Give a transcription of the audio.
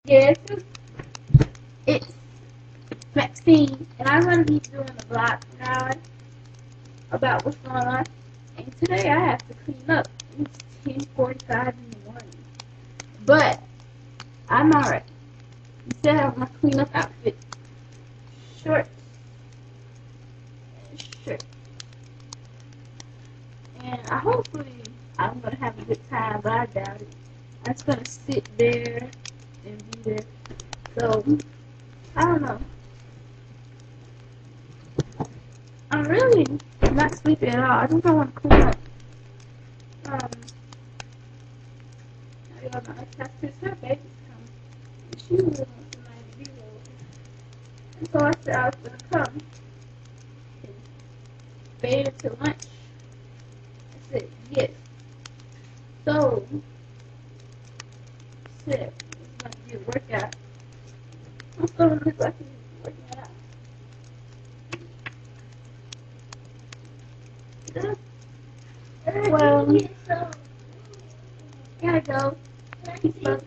Yes, it's Maxine, and I'm going to be doing a vlog tonight about what's going on. And today I have to clean up. It's 10:45 in the morning, but I'm alright. Instead, I have my cleanup outfit, shorts and shirt, and hopefully I'm gonna have a good time, but I doubt it. I'm just gonna sit there and be there. So I don't know. I'm really not sleepy at all. I just don't want to clean up. Um, I got my because her baby's coming. And she really wants somebody to be with. And so I said I was gonna come and bathe her to lunch. I said yes. So I said it's gonna be a workout. I'm gonna look like he's working out. Well, gotta go. Peace, love.